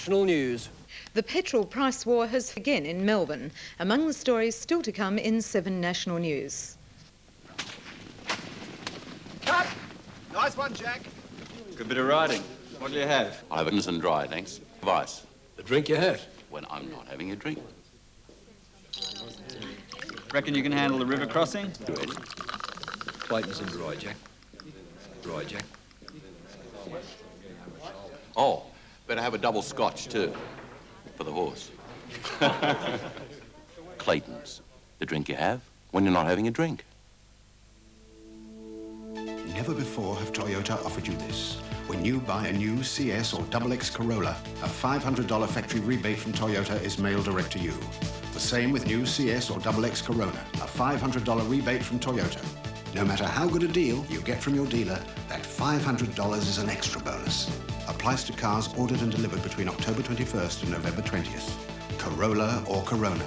national news. The petrol price war has again in Melbourne, among the stories still to come in 7 national news. Cut! Nice one, Jack. Good bit of riding. What do you have? I'll have innocent dry, thanks. Vice. The drink you had? When I'm not having a drink. Reckon you can handle the river crossing? Good. Clayton's and dry, Jack. Dry, Jack. Oh, better have a double scotch, too. For the horse. Clayton's. The drink you have when you're not having a drink. Never before have Toyota offered you this. When you buy a new CS or XX Corolla, a $500 factory rebate from Toyota is mailed direct to you. The same with new CS or XX Corona, a $500 rebate from Toyota. No matter how good a deal you get from your dealer, that $500 is an extra bonus. Applies to cars ordered and delivered between October 21st and November 20th. Corolla or Corona.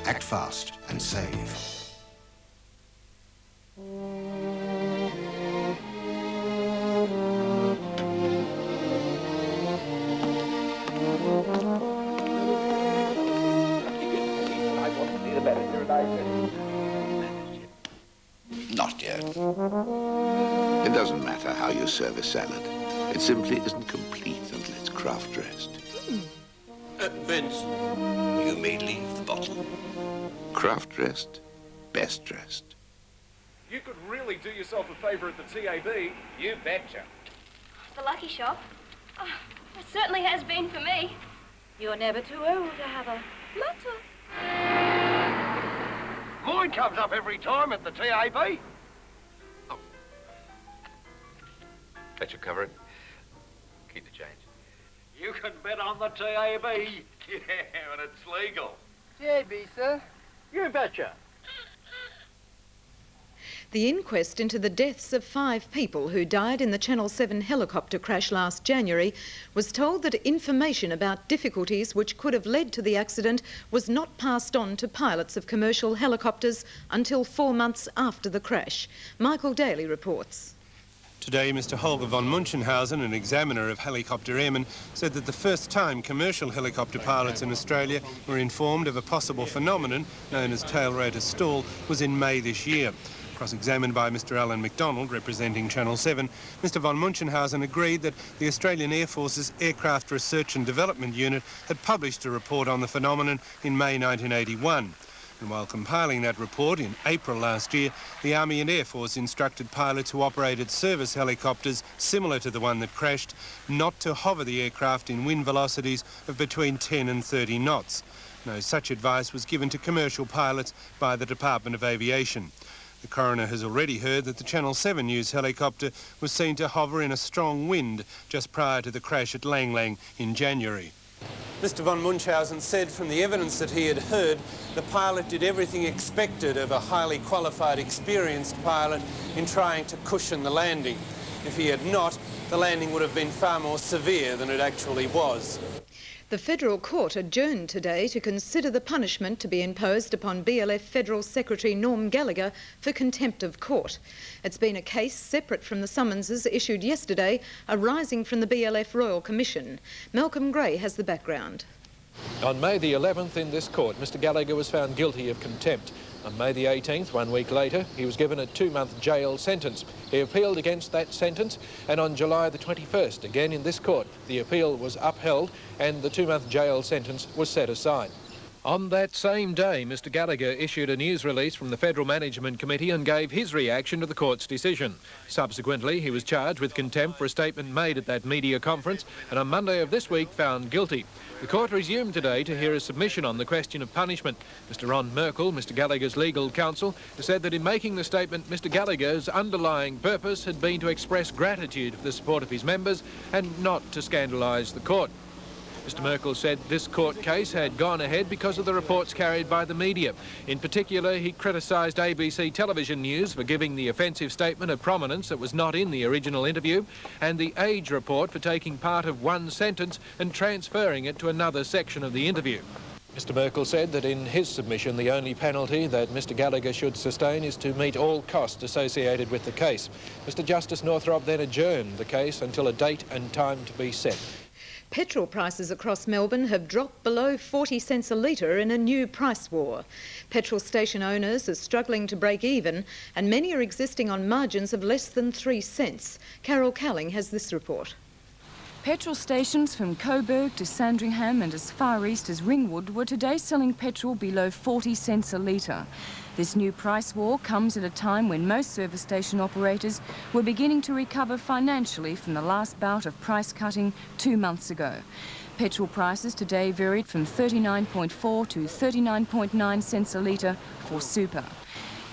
Act fast and save. Not yet. It doesn't matter how you serve a salad. It simply isn't complete until it's craft dressed. Vince, you may leave the bottle. Craft dressed, best dressed. You could really do yourself a favour at the TAB. You betcha. The Lucky Shop? Oh, it certainly has been for me. You're never too old to have a letter. Mine comes up every time at the TAB. Oh. That should cover it. Keep the change. You can bet on the TAB. Yeah, and it's legal. JB, sir. You betcha. The inquest into the deaths of 5 people who died in the Channel 7 helicopter crash last January was told that information about difficulties which could have led to the accident was not passed on to pilots of commercial helicopters until 4 months after the crash. Michael Daly reports. Today, Mr. Holger von Munchenhausen, an examiner of helicopter airmen, said that the first time commercial helicopter pilots in Australia were informed of a possible phenomenon known as tail rotor stall was in May this year. Cross-examined by Mr. Alan McDonald, representing Channel 7, Mr. von Munchenhausen agreed that the Australian Air Force's Aircraft Research and Development Unit had published a report on the phenomenon in May 1981. And while compiling that report in April last year, the Army and Air Force instructed pilots who operated service helicopters similar to the one that crashed not to hover the aircraft in wind velocities of between 10 and 30 knots. No such advice was given to commercial pilots by the Department of Aviation. The coroner has already heard that the Channel 7 News helicopter was seen to hover in a strong wind just prior to the crash at Lang Lang in January. Mr. von Munchenhausen said from the evidence that he had heard, the pilot did everything expected of a highly qualified, experienced pilot in trying to cushion the landing. If he had not, the landing would have been far more severe than it actually was. The Federal Court adjourned today to consider the punishment to be imposed upon BLF Federal Secretary Norm Gallagher for contempt of court. It's been a case separate from the summonses issued yesterday arising from the BLF Royal Commission. Malcolm Gray has the background. On May the 11th in this court, Mr. Gallagher was found guilty of contempt. On May the 18th, 1 week later, he was given a 2-month jail sentence. He appealed against that sentence, and on July the 21st, again in this court, the appeal was upheld and the 2-month jail sentence was set aside. On that same day, Mr. Gallagher issued a news release from the Federal Management Committee and gave his reaction to the court's decision. Subsequently, he was charged with contempt for a statement made at that media conference and on Monday of this week found guilty. The court resumed today to hear a submission on the question of punishment. Mr. Ron Merkel, Mr. Gallagher's legal counsel, said that in making the statement, Mr. Gallagher's underlying purpose had been to express gratitude for the support of his members and not to scandalise the court. Mr. Merkel said this court case had gone ahead because of the reports carried by the media. In particular, he criticised ABC television news for giving the offensive statement a prominence that was not in the original interview, and the Age report for taking part of one sentence and transferring it to another section of the interview. Mr. Merkel said that in his submission, the only penalty that Mr. Gallagher should sustain is to meet all costs associated with the case. Mr. Justice Northrop then adjourned the case until a date and time to be set. Petrol prices across Melbourne have dropped below 40 cents a litre in a new price war. Petrol station owners are struggling to break even, and many are existing on margins of less than 3 cents. Carol Calling has this report. Petrol stations from Coburg to Sandringham and as far east as Ringwood were today selling petrol below 40 cents a litre. This new price war comes at a time when most service station operators were beginning to recover financially from the last bout of price cutting 2 months ago. Petrol prices today varied from 39.4 to 39.9 cents a litre for super.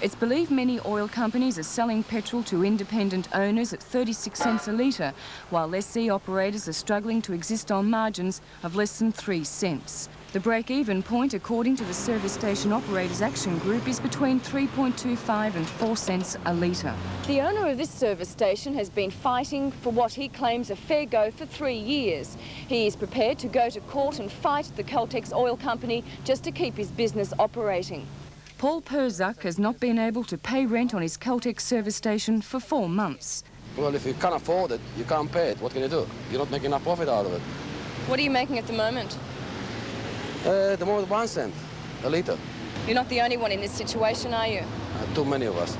It's believed many oil companies are selling petrol to independent owners at 36 cents a litre, while lessee operators are struggling to exist on margins of less than 3 cents. The break-even point, according to the Service Station Operators Action Group, is between 3.25 and 4 cents a litre. The owner of this service station has been fighting for what he claims a fair go for 3 years. He is prepared to go to court and fight the Caltex Oil Company just to keep his business operating. Paul Perzak has not been able to pay rent on his Caltex service station for 4 months. Well, if you can't afford it, you can't pay it. What can you do? You're not making enough profit out of it. What are you making at the moment? The moment 1 cent a litre. You're not the only one in this situation, are you? Too many of us.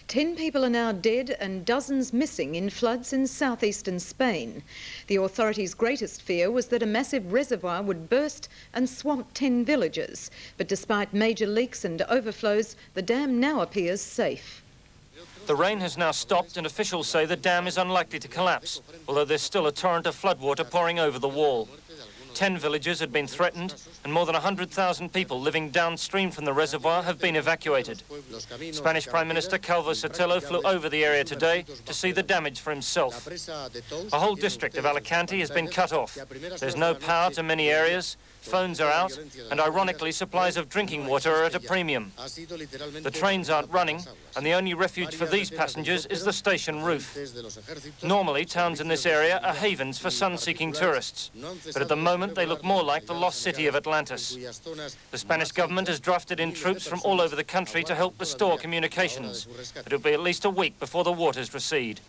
10 people are now dead and dozens missing in floods in southeastern Spain. The authorities' greatest fear was that a massive reservoir would burst and swamp 10 villages. But despite major leaks and overflows, the dam now appears safe. The rain has now stopped and officials say the dam is unlikely to collapse, although there's still a torrent of floodwater pouring over the wall. 10 villages had been threatened and more than 100,000 people living downstream from the reservoir have been evacuated. Spanish Prime Minister Calvo Sotelo flew over the area today to see the damage for himself. A whole district of Alicante has been cut off. There's no power to many areas, phones are out, and ironically supplies of drinking water are at a premium. The trains aren't running, and the only refuge for these passengers is the station roof. Normally, towns in this area are havens for sun-seeking tourists, but at the moment they look more like the lost city of Atlantis. The Spanish government has drafted in troops from all over the country to help restore communications, but it'll be at least a week before the waters recede.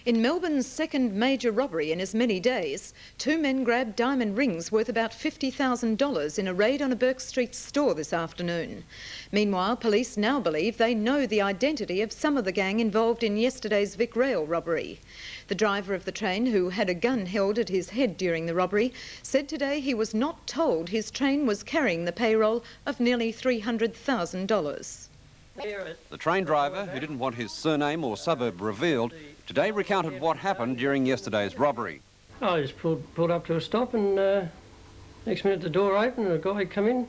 In Melbourne's second major robbery in as many days, 2 men grabbed diamond rings worth about $50,000 in a raid on a Burke Street store this afternoon. Meanwhile, police now believe they know the identity of some of the gang involved in yesterday's Vic Rail robbery. The driver of the train, who had a gun held at his head during the robbery, said today he was not told his train was carrying the payroll of nearly $300,000. The train driver, who didn't want his surname or suburb revealed, today recounted what happened during yesterday's robbery. I just pulled up to a stop and next minute the door opened and a guy come in.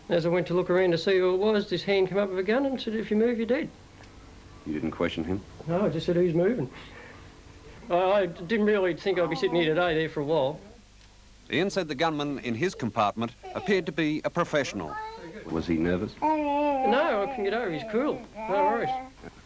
As I went to look around to see who it was, this hand came up with a gun and said, "If you move, you're dead." You didn't question him? No, I just said, "Who's moving?" I didn't really think I'd be sitting here today there for a while. Ian said the gunman in his compartment appeared to be a professional. Was he nervous? No, I couldn't get over. He's cool. No worries.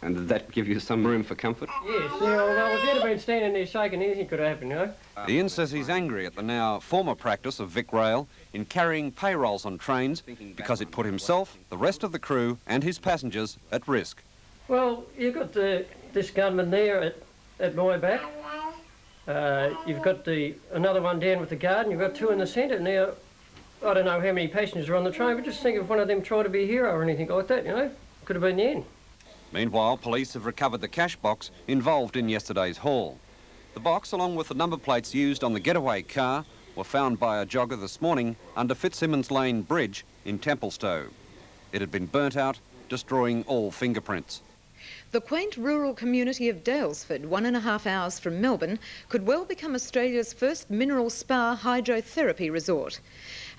And did that give you some room for comfort? Yes, well, if he'd have been standing there shaking, anything could have happened, you know. Ian says he's angry at the now former practice of Vic Rail in carrying payrolls on trains because it put himself, the rest of the crew and his passengers at risk. Well, you've got this gunman there at my back. You've got another one down with the guard, and you've got 2 in the centre. Now, I don't know how many passengers are on the train, but just think if one of them tried to be a hero or anything like that, you know. Could have been the end. Meanwhile, police have recovered the cash box involved in yesterday's haul. The box, along with the number plates used on the getaway car, were found by a jogger this morning under Fitzsimmons Lane Bridge in Templestowe. It had been burnt out, destroying all fingerprints. The quaint rural community of Daylesford, 1.5 hours from Melbourne, could well become Australia's first mineral spa hydrotherapy resort.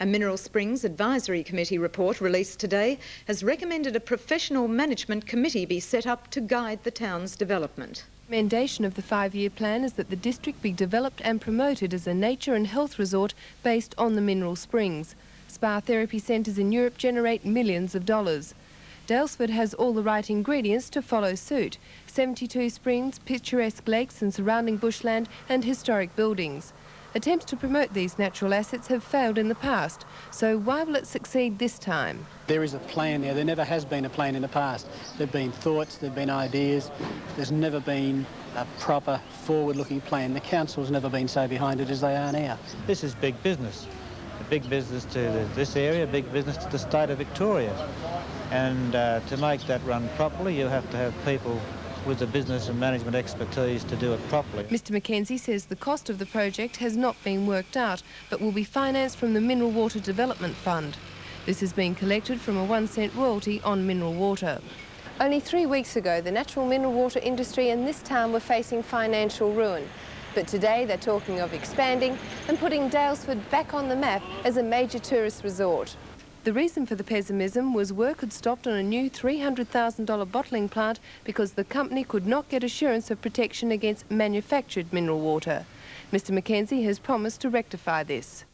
A Mineral Springs Advisory Committee report released today has recommended a professional management committee be set up to guide the town's development. The recommendation of the 5-year plan is that the district be developed and promoted as a nature and health resort based on the mineral springs. Spa therapy centres in Europe generate millions of dollars. Daylesford has all the right ingredients to follow suit: 72 springs, picturesque lakes and surrounding bushland and historic buildings. Attempts to promote these natural assets have failed in the past, so why will it succeed this time? There is a plan there. There never has been a plan in the past. There have been thoughts, there have been ideas. There's never been a proper forward-looking plan. The council's never been so behind it as they are now. This is big business. A big business to this area, big business to the state of Victoria. And to make that run properly, you have to have people with the business and management expertise to do it properly. Mr Mackenzie says the cost of the project has not been worked out, but will be financed from the Mineral Water Development Fund. This has been collected from a 1 cent royalty on mineral water. Only 3 weeks ago, the natural mineral water industry in this town were facing financial ruin. But today they're talking of expanding and putting Daylesford back on the map as a major tourist resort. The reason for the pessimism was work had stopped on a new $300,000 bottling plant because the company could not get assurance of protection against manufactured mineral water. Mr Mackenzie has promised to rectify this.